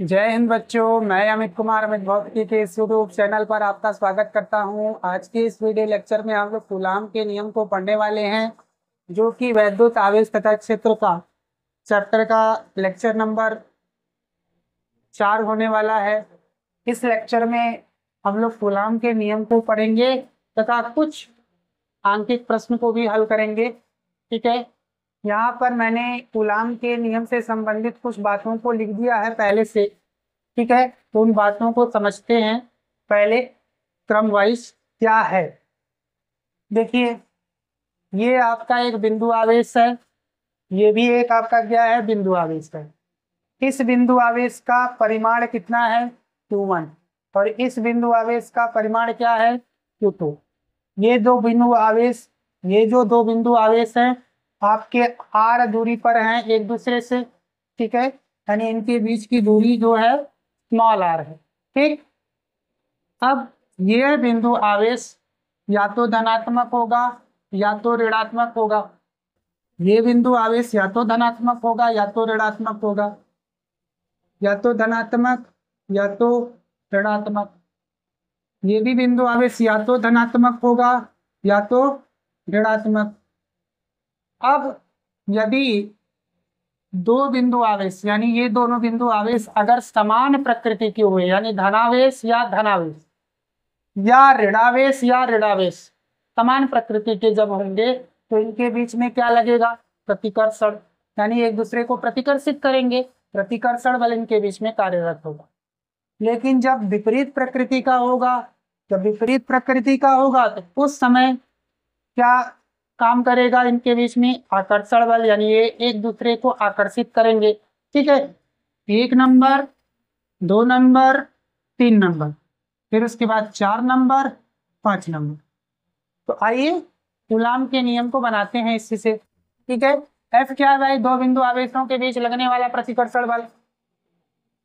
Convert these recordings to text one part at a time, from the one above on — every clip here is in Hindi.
जय हिंद बच्चों। मैं अमित कुमार अमित भौतिकी के इस यूट्यूब चैनल पर आपका स्वागत करता हूं। आज के इस वीडियो लेक्चर में हम लोग कूलाम के नियम को पढ़ने वाले हैं, जो कि वैद्युत आवेश तथा क्षेत्र का चैप्टर का लेक्चर नंबर 4 होने वाला है। इस लेक्चर में हम लोग कूलाम के नियम को पढ़ेंगे तथा कुछ आंकिक प्रश्न को भी हल करेंगे। ठीक है, यहाँ पर मैंने कूलाम के नियम से संबंधित कुछ बातों को लिख दिया है पहले से। ठीक है, तो उन बातों को समझते हैं पहले क्रम वाइज क्या है। देखिए, ये आपका एक बिंदु आवेश है, ये भी एक आपका क्या है, बिंदु आवेश है। इस बिंदु आवेश का परिमाण कितना है, Q1, और इस बिंदु आवेश का परिमाण क्या है, Q2। ये जो दो बिंदु आवेश हैं आपके r दूरी पर हैं एक दूसरे से। ठीक है, यानी इनके बीच की दूरी जो है स्मॉल r है। ठीक, अब यह बिंदु आवेश या तो धनात्मक होगा या तो ऋणात्मक होगा। ये बिंदु आवेश या तो धनात्मक होगा या तो ऋणात्मक होगा, या तो धनात्मक या तो ऋणात्मक। ये भी बिंदु आवेश या तो धनात्मक होगा या तो ऋणात्मक। अब यदि दो बिंदु आवेश यानी ये दोनों बिंदु आवेश अगर समान प्रकृति के हुए, यानी धनावेश या धनावेश या ऋणावेश समान प्रकृति के जब होंगे तो इनके बीच में क्या लगेगा, प्रतिकर्षण, यानी एक दूसरे को प्रतिकर्षित करेंगे, प्रतिकर्षण बल इनके बीच में कार्यरत होगा। लेकिन जब विपरीत प्रकृति का होगा तो उस समय क्या काम करेगा, इनके बीच में आकर्षण बल, यानी ये एक दूसरे को आकर्षित करेंगे। ठीक है, 1 नंबर, 2 नंबर, 3 नंबर, फिर उसके बाद 4 नंबर, 5 नंबर। तो आइए कूलाम के नियम को बनाते हैं इसी से। ठीक है, F क्या है भाई, दो बिंदु आवेशों के बीच लगने वाला प्रतिकर्षण बल।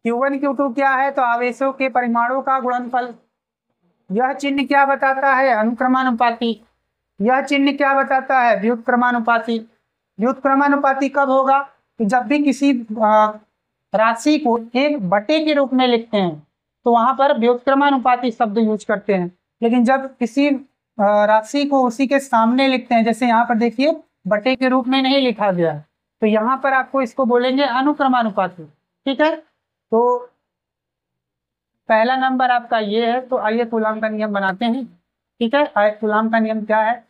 Q1 Q2 क्या है, तो आवेशों के परिमाणों का गुणनफल। यह चिन्ह क्या बताता है, अनुक्रमानुपाती। यह चिन्ह क्या बताता है, व्युत्क्रमानुपाती। व्युत्क्रमानुपाती कब होगा, तो जब भी किसी राशि को एक बटे के रूप में लिखते हैं तो वहां पर व्युत्क्रमानुपाती शब्द यूज करते हैं। लेकिन जब किसी राशि को उसी के सामने लिखते हैं, जैसे यहाँ पर देखिए बटे के रूप में नहीं लिखा गया है, तो यहाँ पर आपको इसको बोलेंगे अनुक्रमानुपाती। ठीक है, तो पहला नंबर आपका ये है। तो आइए कूलाम का नियम बनाते हैं। ठीक है, कूलाम का नियम क्या है,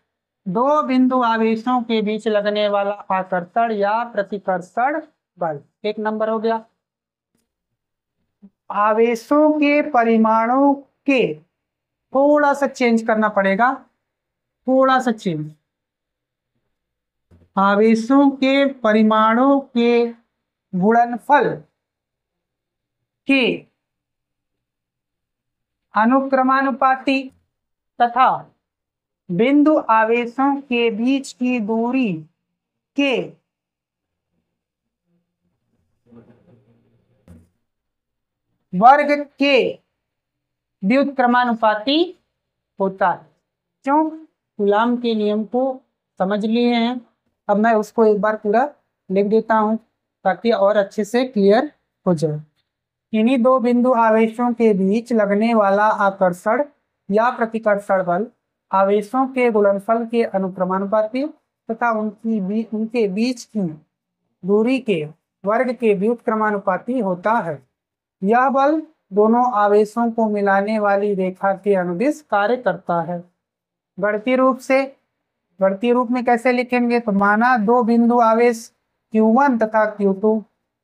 दो बिंदु आवेशों के बीच लगने वाला आकर्षण या प्रतिकर्षण बल। 1 नंबर हो गया। आवेशों के परिमाणों के थोड़ा सा चेंज करना पड़ेगा, थोड़ा सा चेंज। आवेशों के परिमाणों के गुणनफल के अनुक्रमानुपाती तथा बिंदु आवेशों के बीच की दूरी के वर्ग के व्युत्क्रमानुपाती होता है। क्यों, कूलाम के नियम को समझ लिए हैं, अब मैं उसको एक बार पूरा लिख देता हूं ताकि और अच्छे से क्लियर हो जाए। इन्हीं दो बिंदु आवेशों के बीच लगने वाला आकर्षण या प्रतिकर्षण बल आवेशों के गुणनफल के अनुक्रमानुपाती तथा उनके बीच की दूरी के वर्ग के व्युत्क्रमानुपाती होता है। यह बल दोनों आवेशों को मिलाने वाली रेखा के अनुदिश कार्य करता है। गणितीय रूप में कैसे लिखेंगे, तो माना दो बिंदु आवेश Q1 तथा Q2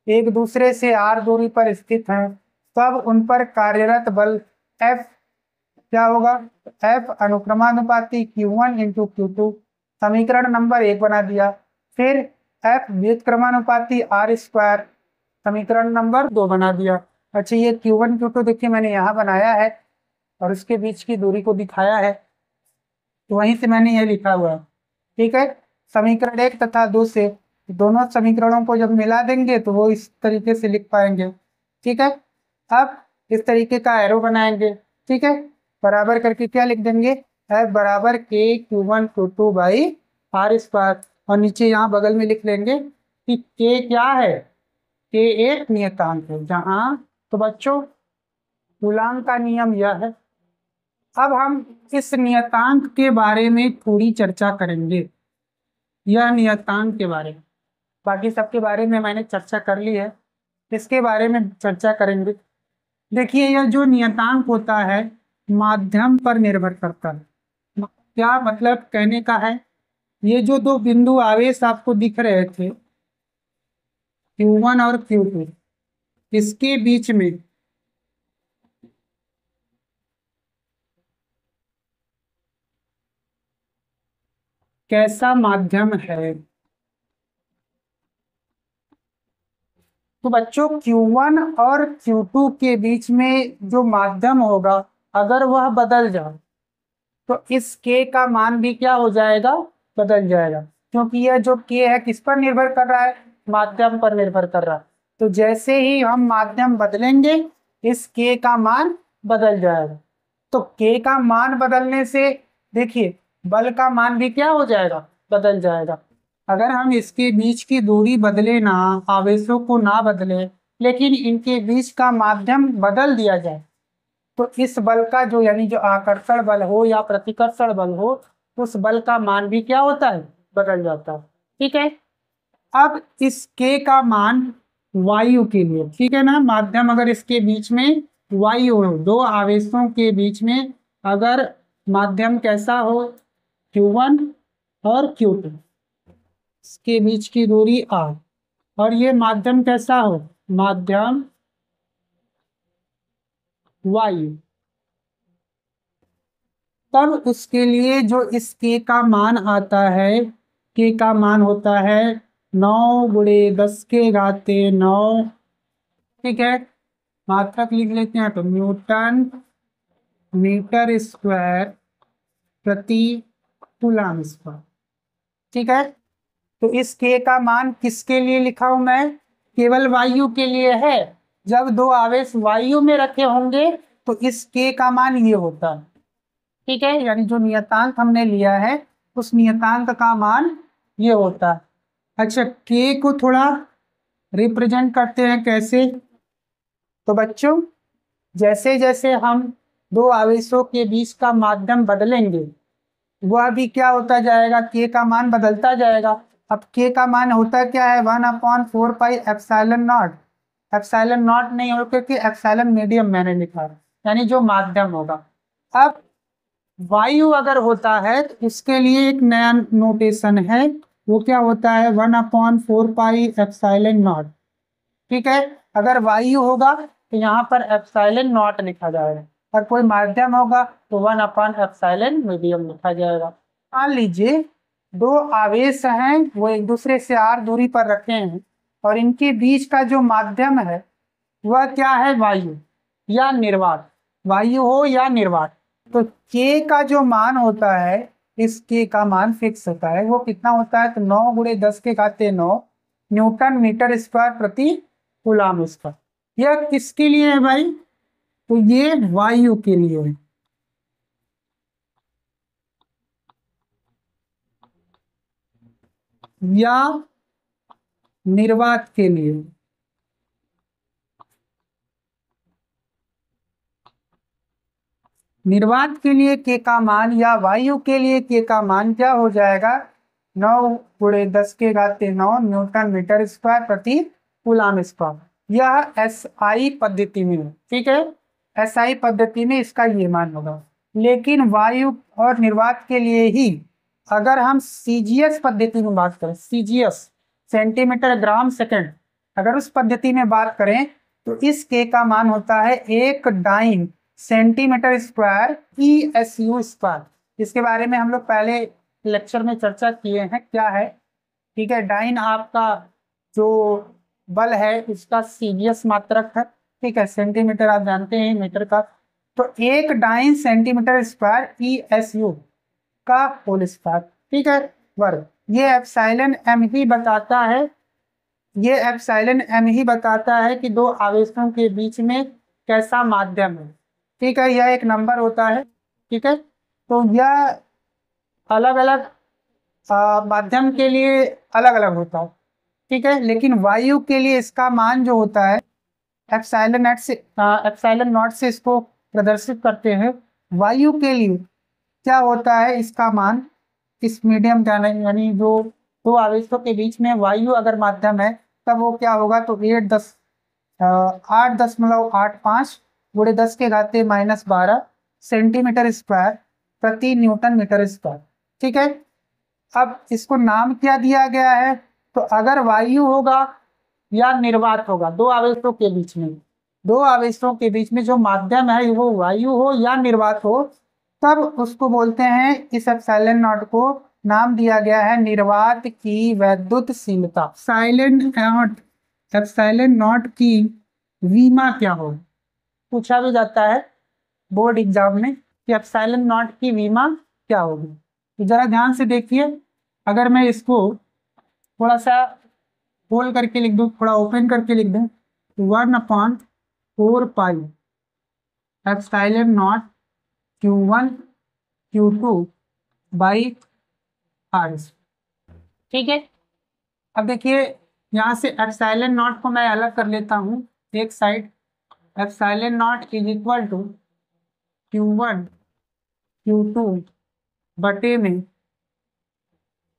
एक दूसरे से r दूरी पर स्थित हैं, तब उन पर कार्यरत बल F क्या होगा, F अनुक्रमानुपाती Q1 इंटू Q2, समीकरण नंबर 1 बना दिया। फिर F व्युत्क्रमानुपाती r², समीकरण नंबर 2 बना दिया। अच्छा, ये Q1 Q2 देखिए मैंने यहाँ बनाया है और उसके बीच की दूरी को दिखाया है, तो वहीं से मैंने यह लिखा हुआ है। ठीक है, समीकरण 1 तथा 2 से दोनों समीकरणों को जब मिला देंगे तो वो इस तरीके से लिख पाएंगे। ठीक है, अब इस तरीके का एरो बनाएंगे। ठीक है, बराबर करके क्या लिख देंगे, F बराबर K Q1 Q2 by r², और नीचे यहाँ बगल में लिख लेंगे कि K क्या है, K एक नियतांक है, जहाँ तो बच्चों कूलाम का नियम यह है। अब हम इस नियतांक के बारे में थोड़ी चर्चा करेंगे। यह नियतांक के बारे में, बाकी सबके बारे में मैंने चर्चा कर ली है, इसके बारे में चर्चा करेंगे। देखिए, यह जो नियतांक होता है माध्यम पर निर्भर करता है। क्या मतलब कहने का है, ये जो दो बिंदु आवेश आपको दिख रहे थे Q1 और Q2, इसके बीच में कैसा माध्यम है। तो बच्चों Q1 और Q2 के बीच में जो माध्यम होगा, अगर वह बदल जाए तो इस K का मान भी क्या हो जाएगा, बदल जाएगा। क्योंकि यह जो K है किस पर निर्भर कर रहा है, माध्यम पर निर्भर कर रहा है। तो जैसे ही हम माध्यम बदलेंगे इस K का मान बदल जाएगा। तो K का मान बदलने से देखिए बल का मान भी क्या हो जाएगा, बदल जाएगा। अगर हम इसके बीच की दूरी बदले ना, आवेशों को ना बदले, लेकिन इनके बीच का माध्यम बदल दिया जाए, तो इस बल का जो यानी जो आकर्षण बल हो या प्रतिकर्षण बल हो, उस बल का मान भी क्या होता है, बदल जाता है। ठीक है। अब इस K का मान वायु के लिए, ठीक है ना, माध्यम अगर इसके बीच में वायु हो, दो आवेशों के बीच में अगर माध्यम कैसा हो, Q1 और Q2, इसके बीच की दूरी R, और ये माध्यम कैसा हो, माध्यम वायु, तब उसके लिए जो इस K का मान आता है, K का मान होता है 9 × 10⁻⁹। ठीक है, मात्रक लिख लेते हैं, तो न्यूटन मीटर स्क्वायर प्रति कूलाम स्क्वायर। ठीक है, तो इस K का मान किसके लिए लिखा हूं मैं, केवल वायु के लिए है। जब दो आवेश वायु में रखे होंगे तो इस K का मान ये होता है। ठीक है, यानी जो नियतांक हमने लिया है उस नियतांक का मान ये होता है। अच्छा, K को थोड़ा रिप्रेजेंट करते हैं कैसे, तो बच्चों जैसे जैसे हम दो आवेशों के बीच का माध्यम बदलेंगे वह भी क्या होता जाएगा, K का मान बदलता जाएगा। अब K का मान होता क्या है, 1/4πε0। एप्सिलॉन नॉट नहीं हो, क्योंकि एप्सिलॉन मीडियम मैंने लिखा है, यानी जो माध्यम होगा। अब वायु अगर होता है तो इसके लिए एक नया नोटेशन है, वो क्या होता है, 1/4πε0। ठीक है, अगर वायु होगा तो यहाँ पर एप्सिलॉन नॉट लिखा जाएगा, और कोई माध्यम होगा तो 1/ε मीडियम लिखा जाएगा। मान लीजिए दो आवेश हैं, वो एक दूसरे से r दूरी पर रखे हैं, और इनके बीच का जो माध्यम है वह क्या है, वायु या निर्वात, वायु हो या निर्वात। तो K का जो मान होता है, इस K का मान फिक्स होता है, वो कितना होता है, तो 9 × 10⁹ न्यूटन मीटर स्क्वायर प्रति कूलाम स्क्वायर। यह किसके लिए है भाई, तो ये वायु के लिए है। या निर्वात के लिए, निर्वात के लिए K का मान या वायु के लिए K का मान क्या हो जाएगा, 9 × 10⁻⁹ न्यूटन मीटर स्क्वायर प्रति कूलाम स्क्वायर। यह SI पद्धति में है। ठीक है, SI पद्धति में इसका ये मान होगा। लेकिन वायु और निर्वात के लिए ही अगर हम CGS पद्धति में बात करें, CGS सेंटीमीटर ग्राम सेकंड, अगर उस पद्धति में बात करें तो इस K का मान होता है 1 dyne centimetre square ESU square. इसके बारे में हम लोग पहले लेक्चर में चर्चा किए हैं क्या है। ठीक है, डाइन आपका जो बल है उसका CGS मात्रक है। ठीक है, सेंटीमीटर आप जानते हैं मीटर का, तो 1 डाइन सेंटीमीटर स्क्वायर ESU का होल स्क्वायर। ठीक है, वर्ग। ये एप्सिलॉन m ही बताता है, ये एप्सिलॉन m ही बताता है कि दो आवेशों के बीच में कैसा माध्यम है। ठीक है, यह एक नंबर होता है। ठीक है, तो यह अलग अलग माध्यम के लिए अलग अलग होता है। ठीक है, लेकिन वायु के लिए इसका मान जो होता है एप्सिलॉन नॉट से इसको प्रदर्शित करते हैं। वायु के लिए क्या होता है, इसका मान इस मीडियम का नहीं, यानी जो दो आवेशों के बीच में वायु अगर माध्यम है तब वो क्या होगा, तो 8.85 गुणे 10⁻⁻12 सेंटीमीटर स्क्वायर प्रति न्यूटन मीटर स्क्वायर। ठीक है, अब इसको नाम क्या दिया गया है, तो अगर वायु होगा या निर्वात होगा, दो आवेशों के बीच में जो माध्यम है वो वायु हो या निर्वात हो, तब उसको बोलते हैं, इस एप्सिलॉन नॉट को नाम दिया गया है निर्वात की वैद्युतशीलता। एप्सिलॉन नॉट की विमा क्या हो, पूछा भी जाता है बोर्ड एग्जाम में कि एप्सिलॉन नॉट की विमा क्या होगी। तो जरा ध्यान से देखिए, अगर मैं इसको थोड़ा सा खोल करके लिख दूं, थोड़ा ओपन करके लिख दूं, 1/4 pi epsilon naught Q1 Q2 by r. ठीक है, अब देखिए यहाँ से एप्सिलॉन नॉट को मैं अलग कर लेता हूँ एक side. Epsilon naught is equal to Q1 Q2 बटे में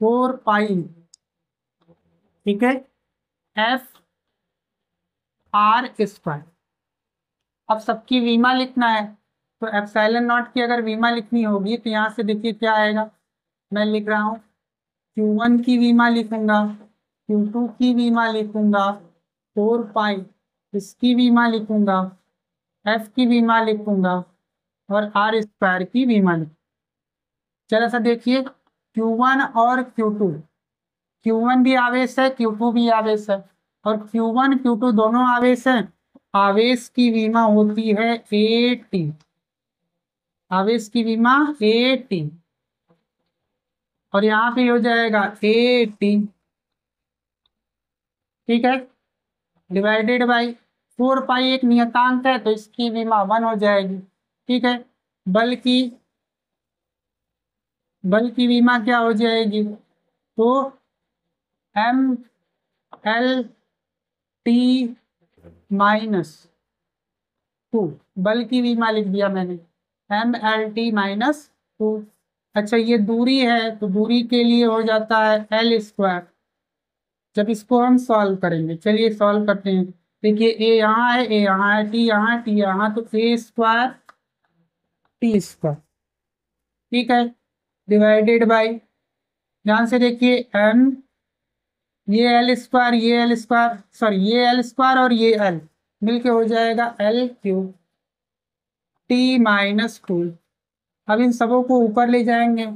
4 पाई, ठीक है, एफ आर स्क्वायर। अब सबकी विमा लिखना है, तो एप्सिलॉन नॉट की अगर विमा लिखनी होगी तो यहाँ से देखिए क्या आएगा, मैं लिख रहा हूँ Q1 की विमा लिखूंगा, Q2 की विमा लिखूंगा, 4 पाई इसकी विमा लिखूंगा, F की विमा लिखूंगा और आर स्क्वायर की विमा लिखूंगा। जरा सा देखिए Q1 और Q1 भी आवेश है, Q2 भी आवेश है, और Q1 Q2 दोनों आवेश हैं। आवेश की विमा होती है AT, आवेश की विमा AT, और यहाँ पे हो जाएगा AT, ठीक है, डिवाइडेड बाई 4 पाई एक नियतांक है तो इसकी विमा 1 हो जाएगी। ठीक है, बल की विमा क्या हो जाएगी, तो MLT-2, बल की विमा लिख दिया मैंने MLT-2। अच्छा, ये दूरी है तो दूरी के लिए हो जाता है L स्क्वायर। जब इसको हम सॉल्व करेंगे, चलिए सॉल्व करते हैं। देखिए ए यहाँ है, ए यहाँ है, टी यहाँ है, टी यहाँ, तो ए स्क्वायर टी स्क्वायर, ठीक है, डिवाइडेड बाई, ध्यान से देखिए एम, ये एल स्क्वायर, ये एल स्क्वायर, सॉरी ये एल स्क्वायर और ये एल मिलके हो जाएगा L क्यूब T-2। अब इन सबों को ऊपर ले जाएंगे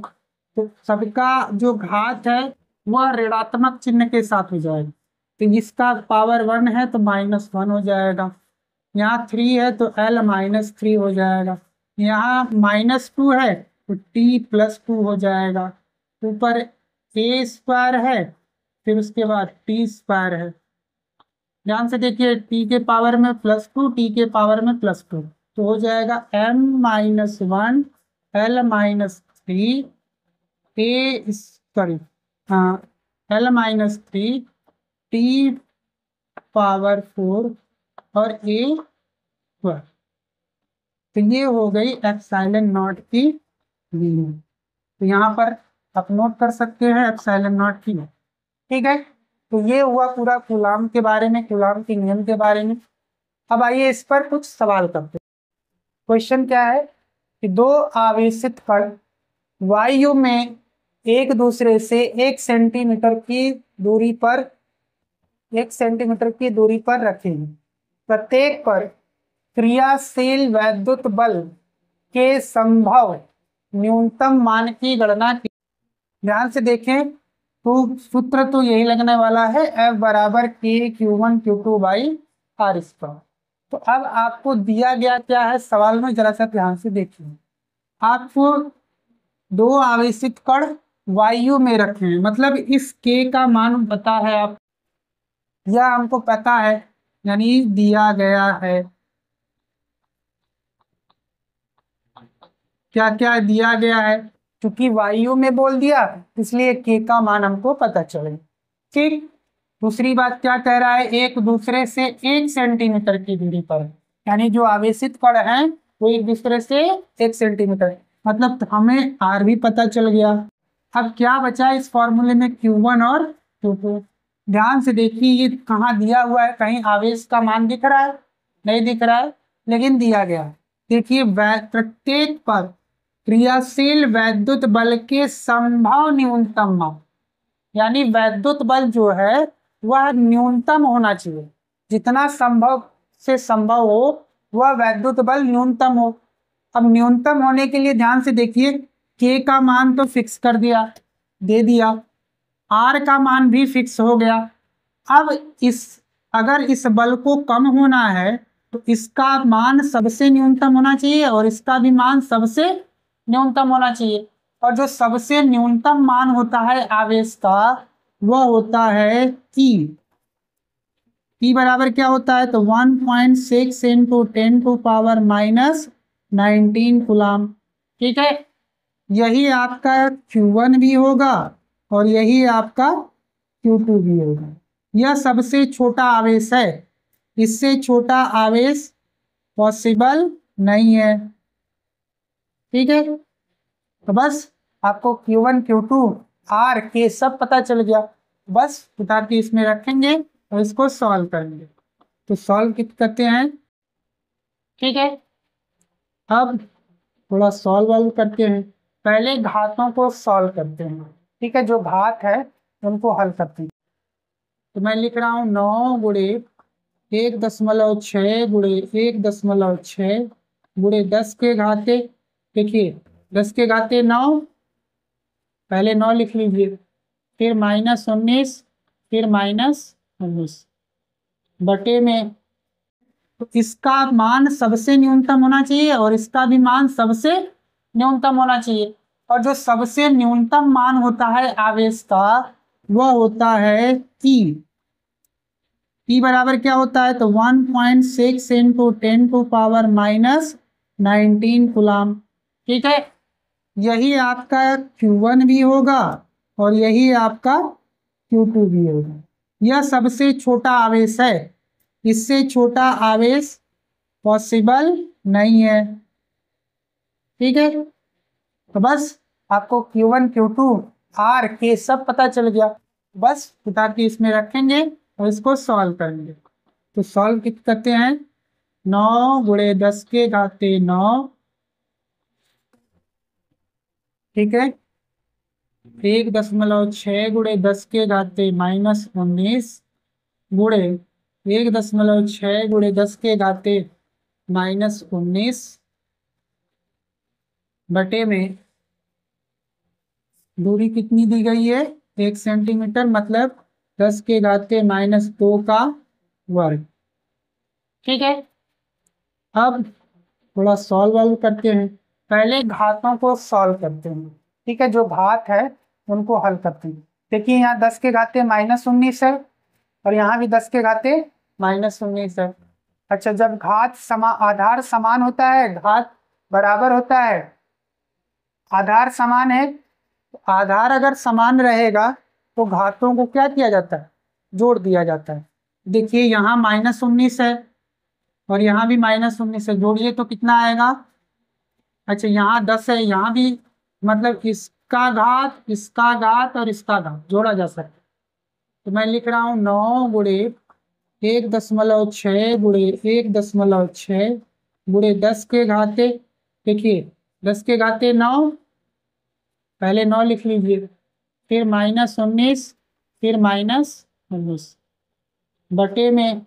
तो सबका जो घात है वह ऋणात्मक चिन्ह के साथ हो जाएगा, तो इसका पावर 1 है तो -1 हो जाएगा, यहाँ 3 है तो L-3 हो जाएगा, यहाँ -2 है तो T+2 हो जाएगा, ऊपर ए स्क्वायर है फिर उसके बाद टी स्क्वायर है। ध्यान से देखिए टी के पावर में +2, टी के पावर में +2, तो हो जाएगा M-1 L-3 ए, सॉरी हाँ, L-3 T पावर 4 और ए स्क्वायर। तो ये हो गई एप्सिलॉन नॉट की वैल्यू, तो यहाँ पर आप नोट कर सकते हैं एप्सिलॉन नॉट की। ठीक है, तो ये हुआ पूरा कूलाम के बारे में, कूलाम के नियम के बारे में। अब आइए इस पर कुछ सवाल करते हैं। क्वेश्चन क्या है कि दो आवेशित कण वायु में एक दूसरे से 1 सेंटीमीटर की दूरी पर रखे हैं, प्रत्येक पर क्रियाशील वैद्युत बल के संभव न्यूनतम मान की गणना की। ध्यान से देखें, तो सूत्र तो यही लगने वाला है, F बराबर K Q1 by are square. तो अब आपको दिया गया क्या है सवाल में, जरा सा ध्यान से देखिए, आपको दो आवेशित कण वायु में रखे हैं, मतलब इस K का मान पता है आप, या हमको पता है, यानी दिया गया है, क्या क्या दिया गया है, क्योंकि वायु में बोल दिया इसलिए K का मान हमको पता चले। ठीक, दूसरी बात क्या कह रहा है, एक दूसरे से 1 सेंटीमीटर की दूरी पर है। यानी जो आवेशित कण है वो एक दूसरे से 1 सेंटीमीटर, मतलब हमें आर भी पता चल गया। अब क्या बचा इस फॉर्मूले में, Q1 और Q2। ध्यान से देखिए ये कहाँ दिया हुआ है, कहीं आवेश का मान दिख रहा है? नहीं दिख रहा है, लेकिन दिया गया है। देखिए प्रत्येक पर क्रियाशील वैद्युत बल के संभव न्यूनतम मान, यानी वैद्युत बल जो है वह न्यूनतम होना चाहिए, जितना संभव से संभव हो वह वैद्युत बल न्यूनतम हो। अब न्यूनतम होने के लिए ध्यान से देखिए, के का मान तो फिक्स कर दिया, दे दिया, आर का मान भी फिक्स हो गया। अब अगर इस बल को कम होना है तो इसका मान सबसे न्यूनतम होना चाहिए और इसका भी मान सबसे न्यूनतम होना चाहिए। और जो सबसे न्यूनतम मान होता है आवेश का वह होता है ई बराबर क्या होता है, तो 1.6 इंटू 10⁻⁻19 कूलाम। ठीक है, यही आपका Q1 भी होगा और यही आपका Q2 भी होगा। यह सबसे छोटा आवेश है, इससे छोटा आवेश पॉसिबल नहीं है। ठीक है, तो बस आपको Q1 Q2 R के सब पता चल गया। बस उतार के इसमें रखेंगे और इसको सॉल्व करेंगे। तो सॉल्व करते हैं। ठीक है, अब थोड़ा सॉल्व करते हैं। पहले घातों को सॉल्व करते हैं। ठीक है, जो घात है उनको हल करते हैं। तो मैं लिख रहा हूँ 9 गुणे 1.6 गुणे 1.6 गुणे 10 के घाते। देखिए 10 के घाते 9, पहले 9 लिख लीजिए, फिर -19, फिर -19 बटे में। तो इसका मान सबसे न्यूनतम होना चाहिए और इसका भी मान सबसे न्यूनतम होना चाहिए। और जो सबसे न्यूनतम मान होता है आवेश का वह होता है ई बराबर क्या होता है, तो 1.6 इंटू 10⁻⁻19 कूलाम। ठीक है, यही आपका Q1 भी होगा और यही आपका Q2 भी होगा। यह सबसे छोटा आवेश है, इससे छोटा आवेश पॉसिबल नहीं है। ठीक है, तो बस आपको Q1 Q2 R के सब पता चल गया। बस उतार के इसमें रखेंगे और इसको सॉल्व करेंगे। तो सॉल्व करते हैं। 9 गुणे 10 के घाते 9, ठीक है, 1.6 गुणे 10 के घाते -19 गुणे 1.6 गुणे 10 के घाते -19 बटे में दूरी कितनी दी गई है, 1 सेंटीमीटर, मतलब 10 के घाते -2 का वर्ग। ठीक है, अब थोड़ा सॉल्व करते हैं। पहले घातों को सॉल्व करते हैं। ठीक है, जो घात है उनको हल करते हैं। देखिए यहाँ 10 के घाते -19 है और यहाँ भी 10 के घाते -19 है। अच्छा, जब घात आधार समान होता है, घात बराबर होता है, आधार समान है, आधार अगर समान रहेगा तो घातों को क्या किया जाता है, जोड़ दिया जाता है। देखिए यहाँ -19 है और यहाँ भी -19 है, जोड़िए तो कितना आएगा। अच्छा यहाँ 10 है, यहाँ भी, मतलब इसका घात और इसका घात जोड़ा जा सकता है। तो मैं लिख रहा हूँ 9 गुणे 1.6 गुणे 1.6 गुणे 10 के घाते। देखिए 10 के घाते 9, पहले 9 लिख लीजिए, फिर -19, फिर -19 बटे में।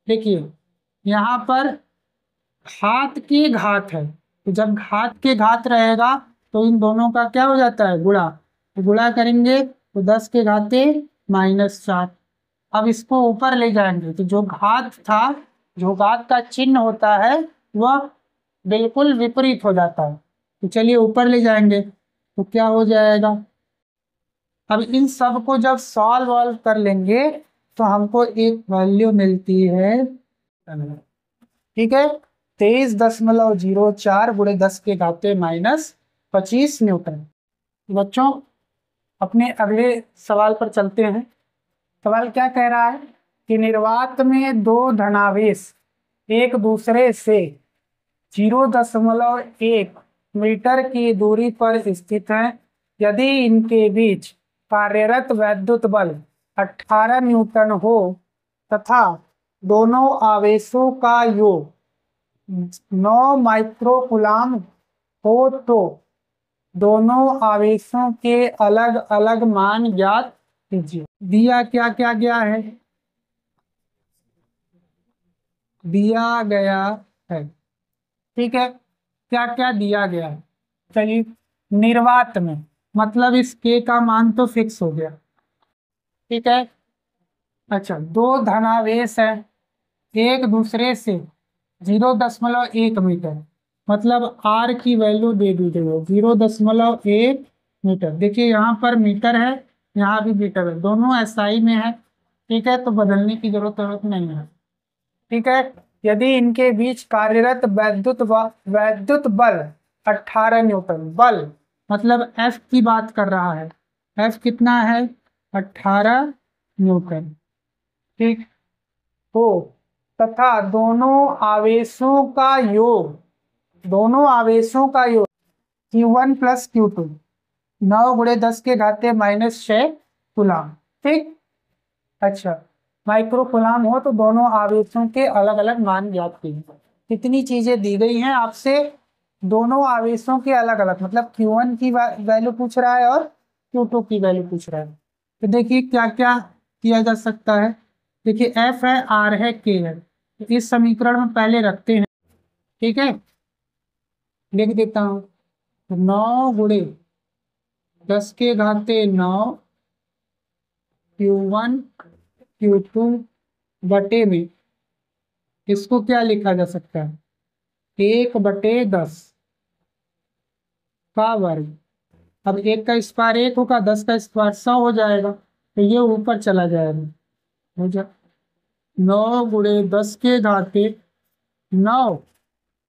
देखिए यहाँ पर घात के घात है, तो जब घात के घात रहेगा तो इन दोनों का क्या हो जाता है, गुणा। तो गुणा करेंगे तो 10 के घाते -4। अब इसको ऊपर ले जाएंगे तो जो घात था, जो घात का चिन्ह होता है वह बिल्कुल विपरीत हो जाता है। तो चलिए ऊपर ले जाएंगे तो क्या हो जाएगा। अब इन सब को जब सॉल्व कर लेंगे तो हमको एक वैल्यू मिलती है, ठीक है, 23.04 गुणे 10 के घाते -25 न्यूटन। बच्चों अपने अगले सवाल पर चलते हैं। सवाल क्या कह रहा है कि निर्वात में दो धनावेश एक दूसरे से 0.1 मीटर की दूरी पर स्थित हैं। यदि इनके बीच कार्यरत वैद्युत बल 18 न्यूटन हो तथा दोनों आवेशों का योग 9 माइक्रोकूलाम हो तो दोनों आवेशों के अलग अलग मान ज्ञात कीजिए। दिया क्या क्या गया है, दिया गया है, ठीक है, क्या क्या दिया गया है। चलिए, निर्वात में मतलब इस के का मान तो फिक्स हो गया, ठीक है। अच्छा, दो धनावेश है एक दूसरे से 0.1 मीटर, मतलब आर की वैल्यू दे दी गई है 0.1 मीटर। देखिए यहाँ पर मीटर है, यहाँ भी मीटर है, दोनों एसआई में है, ठीक है, तो बदलने की जरूरत नहीं है, ठीक है। यदि इनके बीच कार्यरत वैद्युत बल 18 न्यूटन, बल मतलब एफ की बात कर रहा है, एफ कितना है 18 न्यूटन, ठीक हो, तथा दोनों आवेशों का योग Q1 प्लस Q2 9 × 10⁻⁶ कूलाम, ठीक। अच्छा, माइक्रो कूलाम हो तो दोनों आवेशों के अलग अलग मान ज्ञात कीजिए। कितनी चीजें दी गई हैं आपसे, दोनों आवेशों के अलग अलग, मतलब Q1 की वैल्यू पूछ रहा है और Q2 की वैल्यू पूछ रहा है। तो देखिए क्या क्या किया जा सकता है। देखिए F है, R है, K है, तो इस समीकरण में पहले रखते हैं, ठीक है। लिख देता हूँ 9 × 10⁻⁹ Q1 Q2 बटे में, इसको क्या लिखा जा सकता है 1/10 का वर्ग। अब 1 का स्क्वायर 1 होगा, 10 का स्क्वायर 100 हो जाएगा, तो ये ऊपर चला जाएगा, हो जा 9 × 10⁻⁹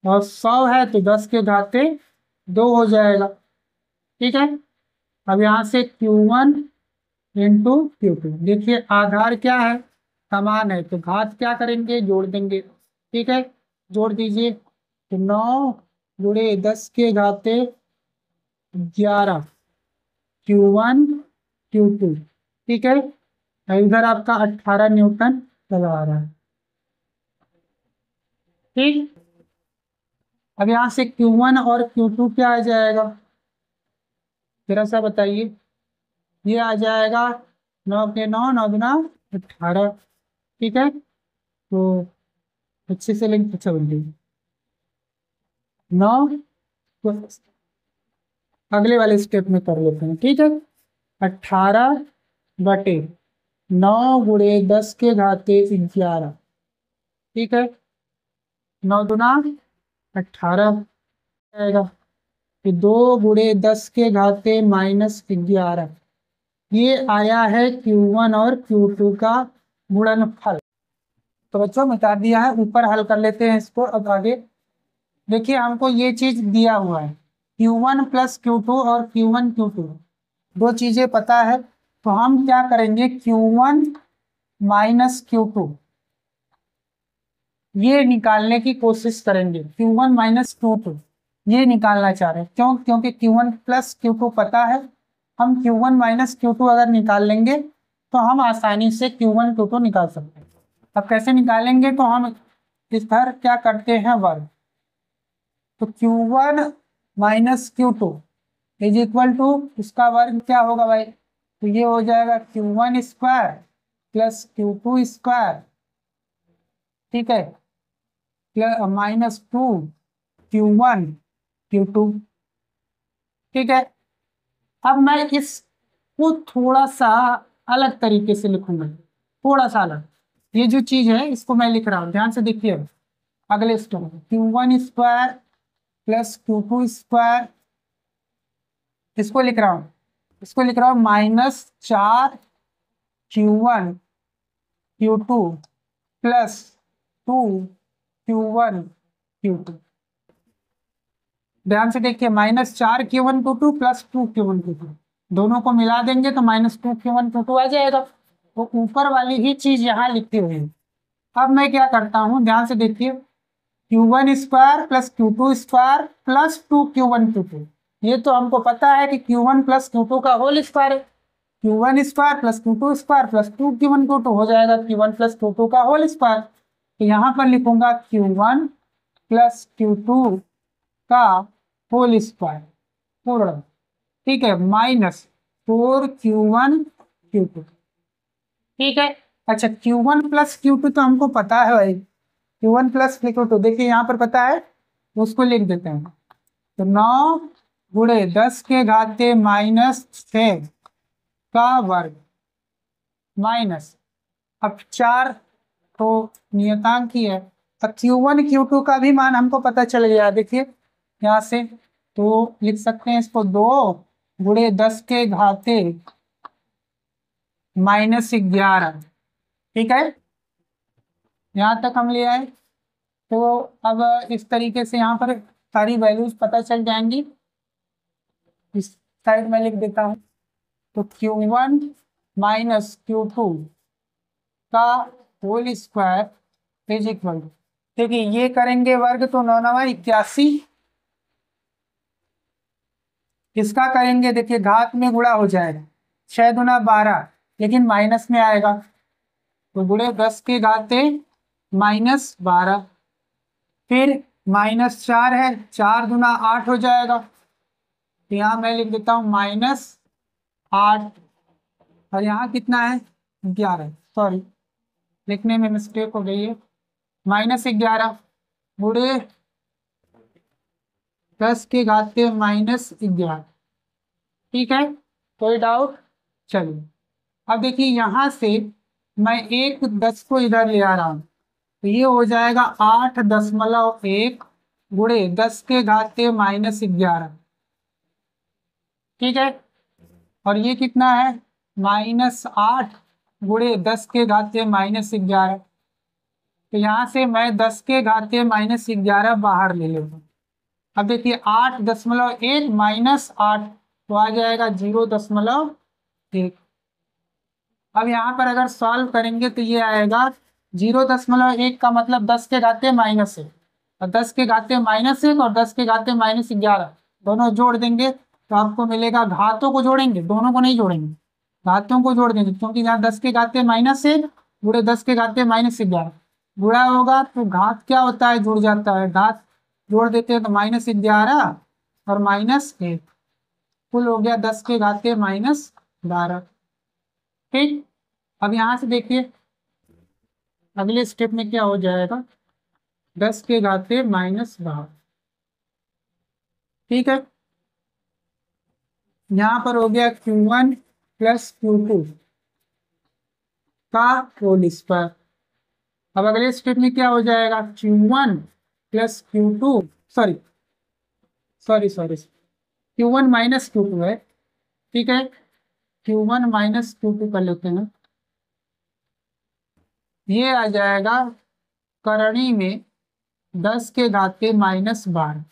और 100 है तो 10⁻2 हो जाएगा, ठीक है। अब यहाँ से Q1 × Q2, देखिए आधार क्या है समान है, तो घात क्या करेंगे जोड़ देंगे, ठीक है, जोड़ दीजिए। तो 9 × 10⁻11 Q1 Q2, ठीक है। इधर आपका 18 न्यूटन चला आ रहा है, ठीक। अब यहाँ से Q1 और Q2 क्या आ जाएगा, जरा सा बताइए। ये आ जाएगा 9 के 9, 9×18, ठीक है। तो अच्छे से लिंक अच्छा बन गई 9, तो अगले वाले स्टेप में कर लेते हैं, ठीक है। 18/9 × 10⁻11, ठीक है, 9×18 आएगा, फिर 2 × 10⁻⁻11, ये आया है Q1 और Q2 का गुणनफल। तो बच्चों मिटा दिया है, ऊपर हल कर लेते हैं इसको। अब आगे देखिए, हमको ये चीज दिया हुआ है Q1 + Q2 और Q1 Q2 दो चीजें पता है, तो हम क्या करेंगे Q1 - Q2 ये निकालने की कोशिश करेंगे। Q1 - Q2 ये निकालना चाह रहे हैं, क्यों? क्योंकि Q1 + Q2 पता है, हम Q1 - Q2 अगर निकाल लेंगे तो हम आसानी से Q1 Q2 निकाल सकते हैं। अब कैसे निकालेंगे, तो हम इधर क्या करते हैं वर्ग, तो Q1 - Q2 = इसका वर्ग क्या होगा भाई, तो ये हो जाएगा Q1² + Q2², ठीक है, -2 Q1 Q2, ठीक है। अब मैं इसको थोड़ा सा अलग तरीके से लिखूंगा, थोड़ा सा अलग। ये जो चीज है इसको मैं लिख रहा हूं, ध्यान से देखिए। अगले स्टेप Q1² + Q2², इसको लिख रहा हूं, -4 Q1 Q2 + 2 Q1 Q2। ध्यान से देखिए, -4 Q1 Q2 + 2 Q1 Q2, दोनों को मिला देंगे तो -2 Q1 Q2 आ जाएगा। वो ऊपर वाली ही चीज यहाँ लिखी हुई है। अब मैं क्या करता हूँ, ध्यान से देखिए, Q1 square plus Q2 square plus 2Q1 Q2। ये तो हमको पता है कि Q1 प्लस Q2 का होल स्क्वायर है। Q1 square plus Q2 square plus 2Q1 Q2 हो जाएगा Q1 प्लस Q2 का होल स्क्वायर। तो यहाँ पर लिखूंगा Q1 प्लस Q2 का होल स्क्वायर पूर्ण, ठीक है, माइनस 4Q1 Q2, ठीक है। अच्छा, Q1 प्लस Q2 तो हमको पता है भाई, Q1 प्लस Q2 देखिए यहाँ पर पता है, उसको लिख देते हैं। तो 9 गुणे 10 के घाते -6 का वर्ग माइनस, अब 4 तो नियतांक ही है। अब Q1 Q2 का भी मान हमको पता चल गया, देखिए यहाँ से तो लिख सकते हैं इसको, 2 गुणे 10 के घाते -11, ठीक है। यहाँ तक हम ले आए। तो अब इस तरीके से यहाँ पर सारी वैल्यूज पता चल जाएंगी। इस साइड में लिख देता हूँ। तो Q1 माइनस Q2 का whole square is equal to, देखिए ये करेंगे वर्ग तो 9 9 81, इसका करेंगे देखिए घात में गुणा हो जाएगा, 6 दूना 12, लेकिन माइनस में आएगा तो गुणे 10 के घाते -12, फिर -4 है, 4 दूना 8 हो जाएगा, तो यहाँ मैं लिख देता हूँ -8, और यहाँ कितना है 11, सॉरी लिखने में मिस्टेक हो गई है, -11 गुणे 10 के घाते -11, ठीक है। कोई डाउट? चलिए अब देखिए यहाँ से मैं 10 को इधर ले आ रहा हूँ, तो ये हो जाएगा 8.1 गुणे 10 के घाते -11, ठीक है। और ये कितना है -8 गुणे 10 के घाते -11, तो यहाँ से मैं 10 के घाते -11 बाहर ले लूँगा। अब देखिए 8.1 -8 तो आ जाएगा 0.1। अब यहाँ पर अगर सॉल्व करेंगे तो ये आएगा 0.1 का मतलब 10 के घाते -1, और 10 के घाते -1 और 10 के घाते -11 दोनों जोड़ देंगे तो आपको मिलेगा, घातों को जोड़ेंगे, दोनों को नहीं जोड़ेंगे, घातों को जोड़ देंगे, क्योंकि यहाँ 10 के घाते -1 गुणे 10 के घाते -11 गुणा होगा तो घात क्या होता है, जुड़ जाता है, घात जोड़ देते हैं तो -11 और -1 कुल हो गया 10 के घाते -12, ठीक। अब यहाँ से देखिए अगले स्टेप में क्या हो जाएगा, 10 के घाते -12, ठीक है। यहाँ पर हो गया Q1 प्लस Q2 का होल स्क्वायर। अब अगले स्टेप में क्या हो जाएगा, Q1 plus Q2, sorry Q1 minus Q2 है, ठीक है। Q1 माइनस Q2 कर लेते हैं, ये आ जाएगा करणी में 10 के घाते -12।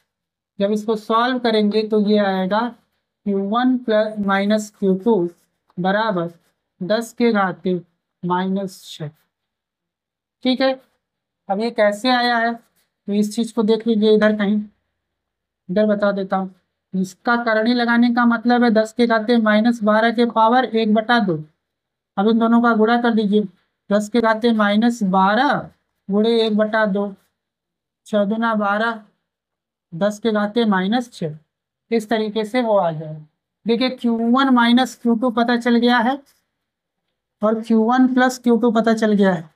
जब इसको सॉल्व करेंगे तो ये आएगा Q1 प्लस माइनस Q2 बराबर 10 के घाते -6, ठीक है। अब ये कैसे आया है तो इस चीज को देख लीजिए, इधर कहीं, इधर बता देता हूँ। इसका करणी लगाने का मतलब है 10 के घाते -12 के पावर 1/2। अब इन दोनों का गुणा कर दीजिए, 10 के घाते -12 गुणे 1/2, 6 दूना 12, 10 के घाते -6, इस तरीके से वो आ जाए। देखिए Q1 माइनस Q2 पता चल गया है और Q1 प्लस Q2 पता चल गया है,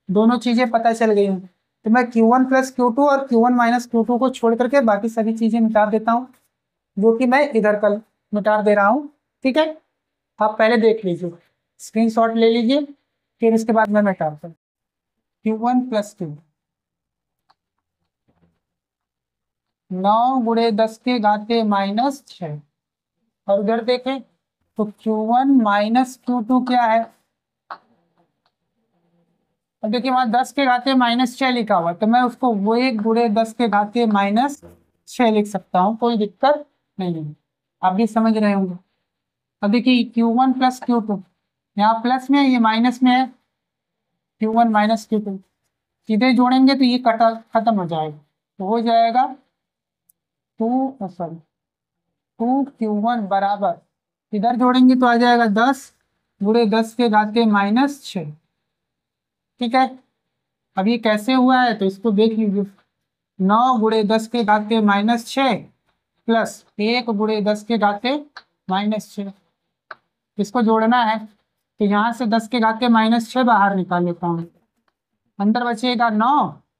दोनों चीजें पता चल गई हैं। तो मैं Q1 प्लस Q2 और Q1 माइनस Q2 को छोड़ करके बाकी सभी चीजें मिटा देता हूँ, जो कि मैं इधर कल मिटा दे रहा हूँ, ठीक है। आप पहले देख लीजिए, स्क्रीनशॉट ले लीजिए, फिर इसके बाद मैं मिटाता हूँ। Q1 प्लस Q, 9 गुणे 10 के घाते -6, और उधर देखें तो Q1 माइनस Q2 क्या है, और देखिए वहां 10 के घाते -6 लिखा हुआ, तो मैं उसको वो 1 गुणे 10 के घाते -6 लिख सकता हूँ, कोई दिक्कत नहीं है, आप भी समझ रहे होंगे। अब देखिए Q1 प्लस Q2, यहाँ प्लस में है, ये माइनस में है, Q1 माइनस Q2, सीधे जोड़ेंगे तो ये कटा खत्म हो जाएगा, तो हो जाएगा 2Q1 बराबर, इधर जोड़ेंगे तो आ जाएगा 10 गुणे 10 के घाते माइनस 6। ठीक है, अब ये कैसे हुआ है तो इसको देख लीजिए, 9 गुणे 10 के घाते माइनस 6 प्लस 1 गुणे 10 के घाते माइनस 6, इसको जोड़ना है तो यहाँ से 10 के घाते माइनस 6 बाहर निकाल लेता हूँ, अंदर बचेगा 9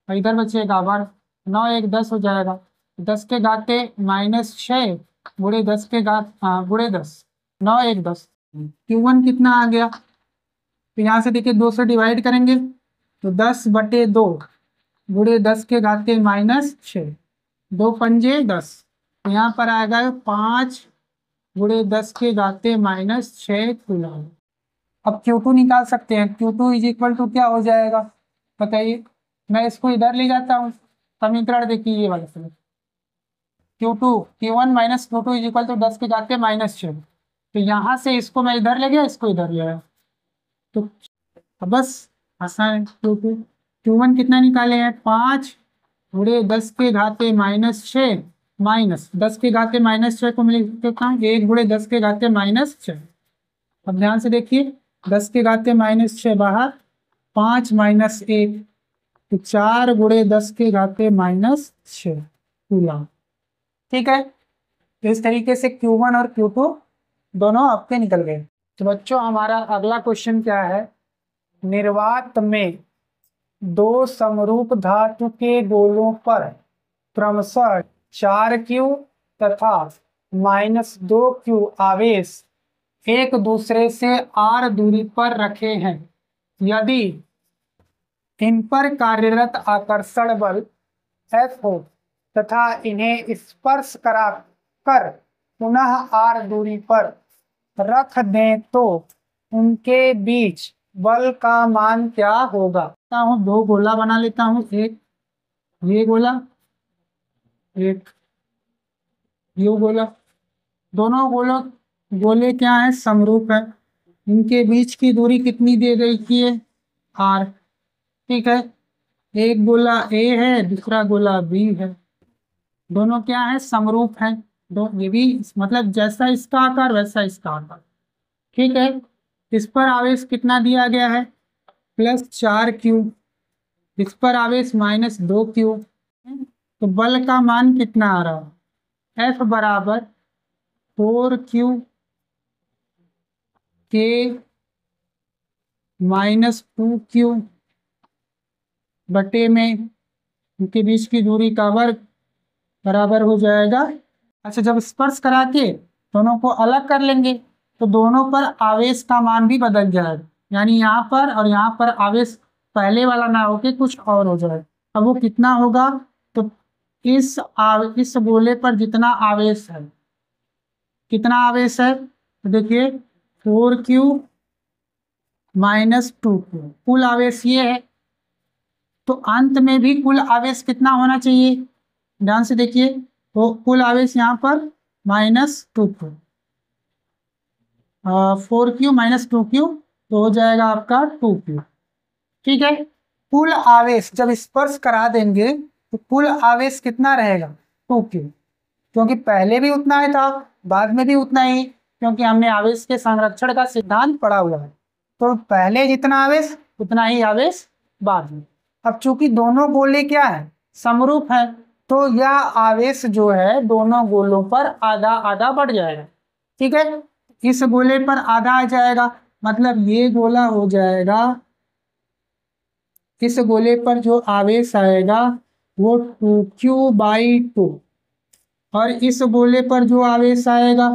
और इधर बचेगा 1, 9 1 10 हो जाएगा, 10 के घाते माइनस 6 गुणे 10 के घात गुणे 10, 9 1 10, Q1 कितना आ गया, तो यहाँ से देखिए 2 से डिवाइड करेंगे तो 10/2 गुणे 10 के घाते माइनस 6, 2 पंजे 10, तो यहाँ पर आएगा 5 गुणे 10 के घाते माइनस 6 कूलम। अब Q2 निकाल सकते हैं, Q2 इज इक्वल टू क्या हो जाएगा बताइए, मैं इसको इधर ले जाता हूँ, समीकरण देखिए ये वाला Q1 minus Q2 is equal to 10 के घाते माइनस 6, तो यहाँ से इसको मैं इधर ले गया, इसको इधर ले आया, तो बस आसान है। Q1 कितना निकाले हैं, 5 गुणे 10 के घाते माइनस 6 माइनस 10 के घाते माइनस 6 को मैं लिख सकता हूँ 1 गुणे 10 के घाते माइनस 6। अब ध्यान से देखिए 10 के घाते माइनस 6 बाहर, 5 माइनस 1 तो 4 गुणे 10 के घाते माइनस 6 कूलम। ठीक है, तो इस तरीके से Q1 और Q2 दोनों आपके निकल गए। तो बच्चों हमारा अगला क्वेश्चन क्या है, निर्वात में 2 समरूप धातु के गोलों पर क्रमशः 4Q तथा -2Q आवेश एक दूसरे से R दूरी पर रखे हैं, यदि इन पर कार्यरत आकर्षण बल F हो तथा इन्हें स्पर्श करा कर पुनः R दूरी पर रख दें तो उनके बीच बल का मान क्या होगा। दो गोला बना लेता हूँ, एक ये गोला, एक ये गोला, दोनों गोले क्या है, समरूप है, इनके बीच की दूरी कितनी दे गई है, R। ठीक है, एक गोला A है, दूसरा गोला B है, दोनों क्या है, समरूप है, ये भी मतलब जैसा इसका आकार वैसा इसका आकार। ठीक है, इस पर आवेश कितना दिया गया है, +4Q, इस पर आवेश -2Q, तो बल का मान कितना आ रहा है, F बराबर 4Q के -2Q बटे में इनके बीच की दूरी का वर्ग बराबर हो जाएगा। अच्छा, जब स्पर्श करा के दोनों को अलग कर लेंगे तो दोनों पर आवेश का मान भी बदल जाएगा, यानी यहाँ पर और यहाँ पर आवेश पहले वाला ना होके कुछ और हो जाएगा। अब वो कितना होगा, तो इस गोले पर जितना आवेश है, कितना आवेश है, तो देखिए 4Q -2Q, कुल आवेश ये है, तो अंत में भी कुल आवेश कितना होना चाहिए, ध्यान से देखिए, तो कुल आवेश यहाँ पर -2Q, 4Q -2Q, तो हो जाएगा आपका 2Q। ठीक है, कुल आवेश जब स्पर्श करा देंगे तो कुल आवेश कितना रहेगा, 2Q, क्योंकि पहले भी उतना ही था, बाद में भी उतना ही, क्योंकि हमने आवेश के संरक्षण का सिद्धांत पढ़ा हुआ है, तो पहले जितना आवेश उतना ही आवेश बाद में। अब चूंकि दोनों गोले क्या है, समरूप है, तो यह आवेश जो है दोनों गोलों पर आधा आधा बढ़ जाएगा। ठीक है, इस गोले पर आधा आ जाएगा, मतलब ये गोला हो जाएगा, इस गोले पर जो आवेश आएगा वो 2Q/2, और इस गोले पर जो आवेश आएगा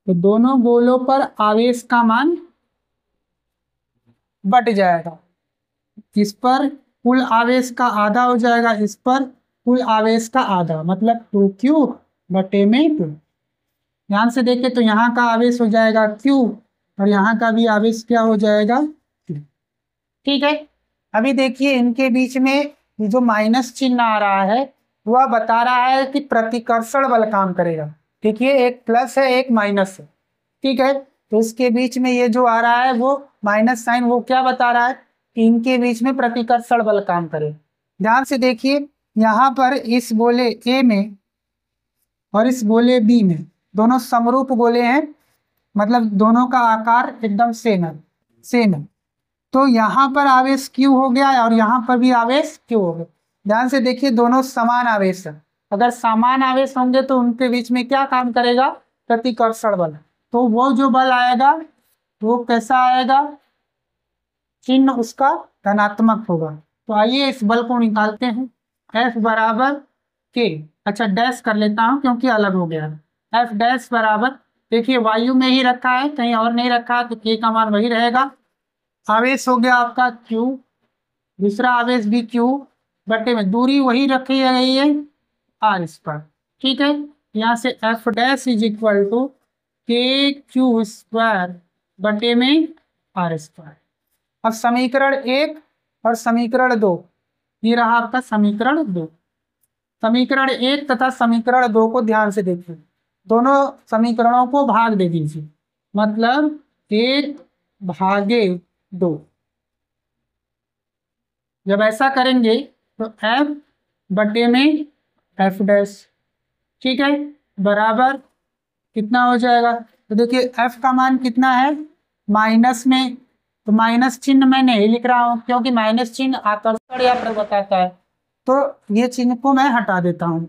तो दोनों गोलों पर आवेश का मान बढ़ जाएगा, इस पर कुल आवेश का आधा हो जाएगा, इस पर कुल आवेश का आधा, मतलब 2Q/2। ध्यान से देखें तो यहाँ का आवेश हो जाएगा Q और यहाँ का भी आवेश क्या हो जाएगा Q। ठीक है। अभी देखिए इनके बीच में ये जो माइनस चिन्ह आ रहा है वह बता रहा है कि प्रतिकर्षण बल काम करेगा। देखिए एक प्लस है एक माइनस है, ठीक है। तो इसके बीच में ये जो आ रहा है वो माइनस साइन, वो क्या बता रहा है कि इनके बीच में प्रतिकर्षण बल काम करे। ध्यान से देखिए यहाँ पर इस गोले ए में और इस गोले बी में दोनों समरूप गोले हैं, मतलब दोनों का आकार एकदम सेम है। तो यहाँ पर आवेश Q हो गया और यहाँ पर भी आवेश Q हो गया। ध्यान से देखिए दोनों समान आवेश है। अगर समान आवेश होंगे तो उनके बीच में क्या काम करेगा, प्रतिकर्षण बल। तो वो जो बल आएगा वो कैसा आएगा, चिन्ह उसका धनात्मक होगा। तो आइए इस बल को निकालते हैं। F बराबर K, अच्छा डैश कर लेता हूं क्योंकि अलग हो गया। F डैश बराबर, देखिए वायु में ही रखा है कहीं और नहीं रखा है, तो K का मान वही रहेगा। आवेश हो गया आपका Q, दूसरा आवेश भी Q बटे में दूरी वही रखी गई है R स्क्वायर, ठीक है। यहाँ से F dash is equal to KQ square बटे में R स्क्वायर। अब समीकरण 1 और समीकरण 2, ये रहा आपका समीकरण 2। समीकरण 1 तथा समीकरण 2 को ध्यान से देखिए, दोनों समीकरणों को भाग दे दीजिए, मतलब 1/2। जब ऐसा करेंगे तो F बटे में F डैश, ठीक है, बराबर कितना हो जाएगा। तो देखिए F का मान कितना है, माइनस में, तो माइनस चिन्ह मैं नहीं लिख रहा हूं क्योंकि माइनस चिन्ह आकर्षण या प्रबल बताता है, तो ये चिन्ह को मैं हटा देता हूं।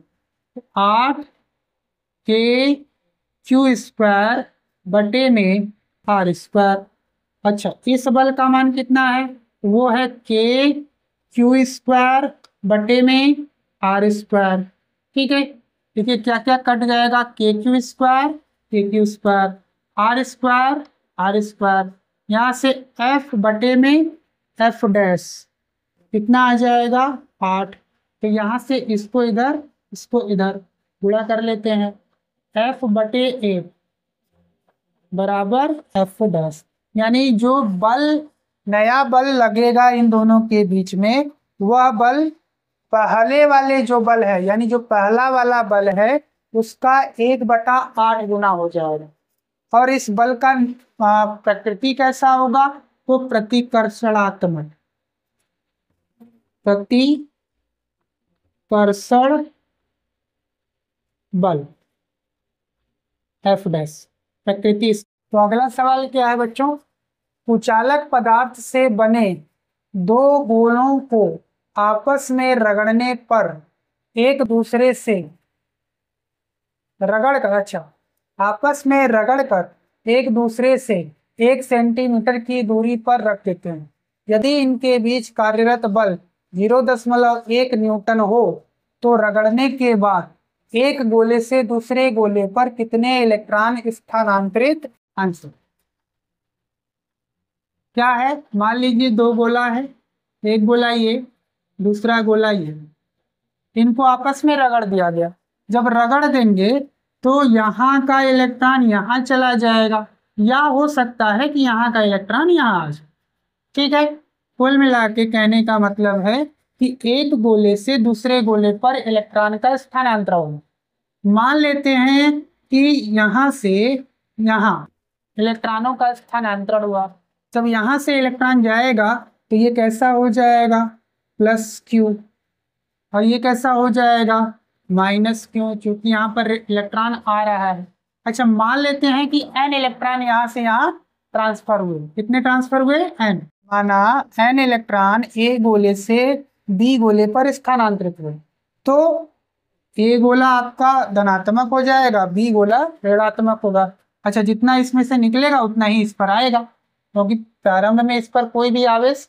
8KQ स्क्वायर बटे में R स्क्वायर। अच्छा इस बल का मान कितना है, वो है KQ स्क्वायर बटे में R स्क्वायर, ठीक है। देखिए क्या क्या कट जाएगा, KQ square KQ square, R square R square, यहाँ से F बटे में F डैश कितना आ जाएगा 8। तो यहाँ से इसको इधर गुणा कर लेते हैं, F बटे A बराबर F डैश, यानी जो बल नया बल लगेगा इन दोनों के बीच में, वह बल पहले वाले जो बल है, यानी जो पहला वाला बल है उसका 1/8 गुना हो जाएगा। और इस बल का प्रकृति कैसा होगा, वो प्रतिकर्षणात्मक, प्रतिकर्षण बल F डैश प्रकृति। तो अगला सवाल क्या है बच्चों, कुचालक पदार्थ से बने दो गोलों को आपस में रगड़ने पर एक दूसरे से रगड़कर, अच्छा आपस में रगड़कर एक दूसरे से 1 सेंटीमीटर की दूरी पर रख देते हैं। यदि इनके बीच कार्यरत बल 0.1 न्यूटन हो तो रगड़ने के बाद एक गोले से दूसरे गोले पर कितने इलेक्ट्रॉन स्थानांतरित अंश। क्या है, मान लीजिए दो गोला है, एक गोला ये दूसरा गोला ये, इनको आपस में रगड़ दिया गया। जब रगड़ देंगे तो यहाँ का इलेक्ट्रॉन यहाँ चला जाएगा, या हो सकता है कि यहाँ का इलेक्ट्रॉन यहाँ आ जाए, ठीक है। कुल मिला के कहने का मतलब है कि एक गोले से दूसरे गोले पर इलेक्ट्रॉन का स्थानांतरण होगा। मान लेते हैं कि यहाँ से यहाँ इलेक्ट्रॉनों का स्थानांतरण हुआ, जब यहाँ से इलेक्ट्रॉन जाएगा तो ये कैसा हो जाएगा +Q, और ये कैसा हो जाएगा -Q, क्योंकि यहाँ पर इलेक्ट्रॉन आ रहा है। अच्छा मान लेते हैं कि N इलेक्ट्रॉन यहाँ से यहाँ ट्रांसफर हुए, कितने ट्रांसफर हुए N, माना N इलेक्ट्रॉन A गोले से B गोले पर स्थानांतरित हुए, तो A गोला आपका धनात्मक हो जाएगा, B गोला ऋणात्मक होगा। अच्छा जितना इसमें से निकलेगा उतना ही इस पर आएगा, क्योंकि प्रारंभ में इस पर कोई भी आवेश,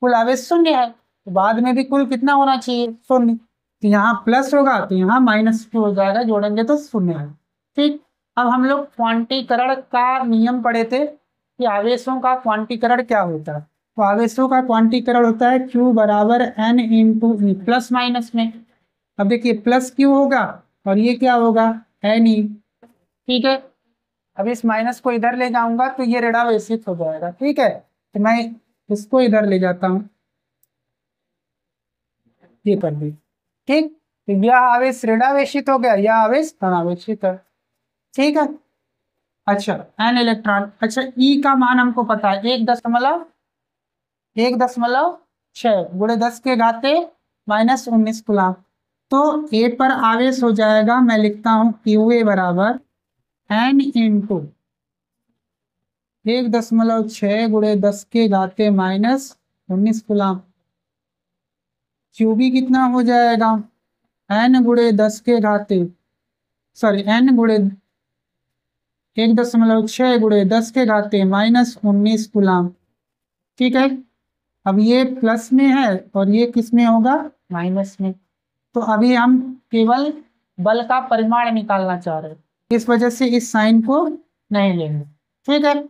कुल आवेश 0 है, तो बाद में भी कुल कितना होना चाहिए 0। तो यहाँ प्लस होगा तो यहाँ -Q हो जाएगा, जोड़ेंगे तो 0 है, ठीक। अब हम लोग क्वांटीकरण का नियम पढ़े थे कि आवेशों का क्वांटीकरण क्या होता है। तो आवेशों का क्वांटीकरण होता है Q बराबर N × E प्लस माइनस में। अब देखिए +Q होगा और ये क्या होगा Ne, ठीक है। अब इस माइनस को इधर ले जाऊंगा तो ये ऋणावेशित हो जाएगा, ठीक है। तो मैं इसको इधर ले जाता हूँ, ये कर दी। ठीक, तो यह आवेश ऋणावेशित हो गया, यह आवेश धनावेशित है। ठीक है। अच्छा, एन इलेक्ट्रॉन, अच्छा ई का मान हमको पता है 1.6 गुणे 10⁻⁻19 कूलाम। तो ए पर आवेश हो जाएगा, मैं लिखता हूं क्यू ए बराबर एन इंटू 1.6 गुणे 10⁻⁻19 कूलाम। क्यूबी कितना हो जाएगा, एन गुणे 10 सॉरी एन गुणे 1.6 गुणे 10⁻⁻19 कूलाम। ठीक है। अब ये प्लस में है और ये किस में होगा, माइनस में। तो अभी हम केवल बल का परिमाण निकालना चाह रहे हैं, इस वजह से इस साइन को नहीं लेंगे। ठीक है।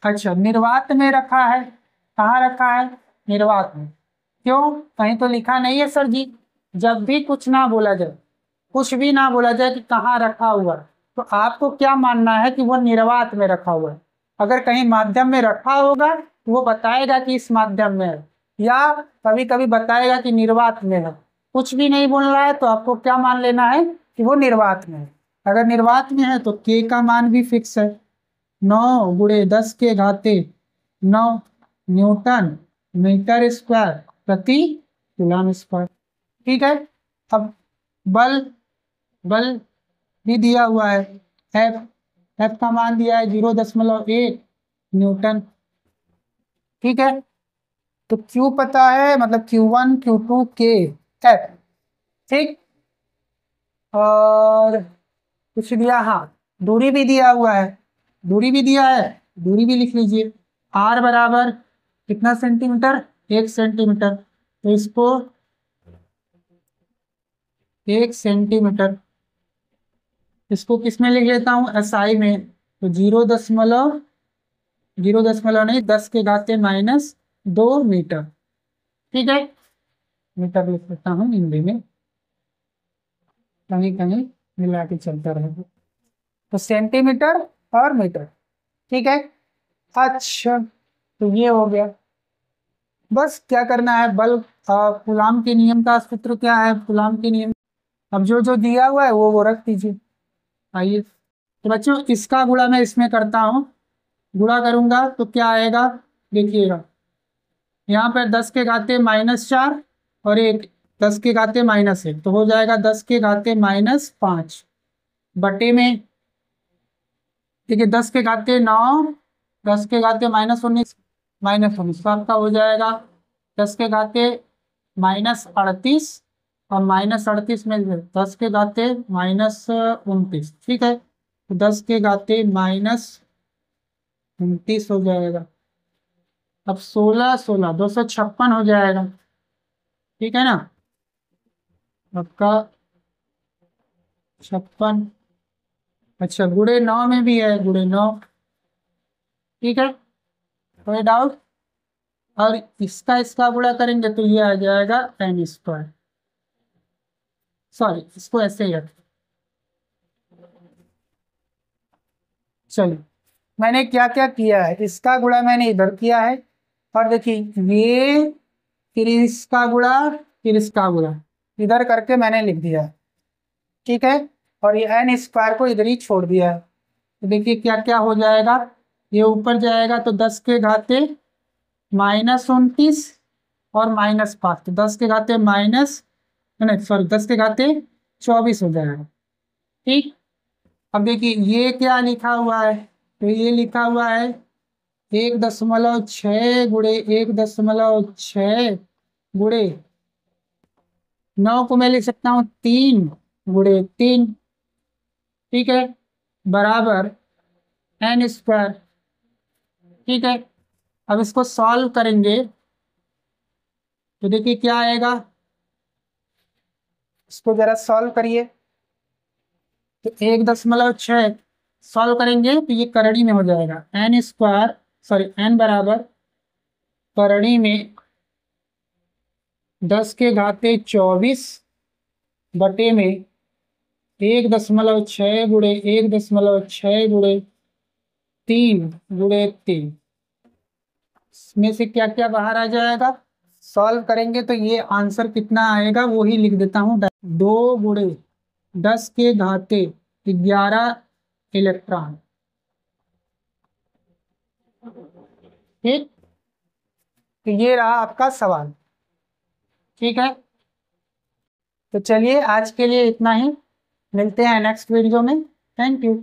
अच्छा, निर्वात में रखा है, कहाँ रखा है, निर्वात में। क्यों, कहीं तो लिखा नहीं है सर जी। जब भी कुछ ना बोला जाए, कुछ भी ना बोला जाए कि कहाँ रखा हुआ, तो आपको क्या मानना है कि वो निर्वात में रखा हुआ है। अगर कहीं माध्यम में रखा होगा तो वो बताएगा कि इस माध्यम में है, या कभी कभी बताएगा कि निर्वात में है। कुछ भी नहीं बोल रहा है तो आपको क्या मान लेना है कि वो निर्वात में है। अगर निर्वात में है तो के का मान भी फिक्स है, 9 × 10⁻⁹ न्यूटन मीटर स्क्वायर प्रति कूलम स्क्वायर। ठीक है। अब बल बल भी दिया हुआ है, एफ एफ का मान दिया है 0.1 न्यूटन। ठीक है। तो क्यू पता है, मतलब Q1 Q2 के एफ। ठीक, और कुछ दिया, हाँ दूरी भी दिया हुआ है, दूरी भी दिया है, दूरी भी लिख लीजिए। आर बराबर कितना सेंटीमीटर, 1 सेंटीमीटर। तो इसको 1 सेंटीमीटर, इसको किस में लिख लेता हूँ, एसआई में। तो 0.0 नहीं, 10⁻⁻2 मीटर। ठीक है, मीटर लिख लेता हूँ हिंदी में, कहीं कहीं मिला के चलता रहेगा। तो सेंटीमीटर और मीटर। ठीक है। अच्छा, तो ये हो गया। बस क्या करना है, बल कूलाम के नियम का सूत्र क्या है, कूलाम के नियम। अब जो जो दिया हुआ है वो रख दीजिए। आइए, तो बच्चों इसका गुणा मैं इसमें करता हूँ, गुणा करूंगा तो क्या आएगा, देखिएगा यहाँ पर 10⁻⁻4 और एक 10⁻⁻1, तो हो जाएगा 10⁻⁻5 बटे में, ठीक है 10⁻9, 10⁻⁻19 -19, तो आपका हो जाएगा 10⁻⁻38 और -38 में 10⁻⁻29। ठीक है, तो 10⁻⁻29 हो जाएगा। अब 16 256 हो जाएगा। ठीक है ना, आपका 56। अच्छा, गुणे 9 में भी है, गुणे 9। ठीक है, कोई डाउट। और इसका गुणा करेंगे तो ये आ जाएगा n²। सॉरी, इसको ऐसे ही रखें। चलिए, मैंने क्या क्या किया है, इसका गुणा मैंने इधर किया है, और देखिए ये, फिर इसका गुणा, फिर इसका गुणा, इधर करके मैंने लिख दिया है। ठीक है, और ये n² को इधर ही छोड़ दिया है। तो देखिए क्या क्या हो जाएगा, ये ऊपर जाएगा तो 10⁻⁻29 और -5, तो 10⁻⁻, नहीं सॉरी 10⁻24 हो जाएगा। ठीक, अब देखिए ये क्या लिखा हुआ है, तो ये लिखा हुआ है 1.6 गुणे 1.6 गुणे 9 को मैं लिख सकता हूँ 3 × 3। ठीक है, बराबर n²। ठीक है, अब इसको सॉल्व करेंगे तो देखिए क्या आएगा, इसको जरा सॉल्व करिए। तो 1.6 सॉल्व करेंगे तो ये करड़ी में हो जाएगा n², सॉरी n बराबर करड़ी में 10⁻24 बटे में 1.6 गुणे 1.6 गुणे 3 गुणे 3। इसमें से क्या क्या बाहर आ जाएगा, सॉल्व करेंगे तो ये आंसर कितना आएगा वो ही लिख देता हूँ। 2 × 10⁻11 इलेक्ट्रॉन। ठीक, तो ये रहा आपका सवाल। ठीक है, तो चलिए आज के लिए इतना ही, मिलते हैं नेक्स्ट वीडियो में। Thank you.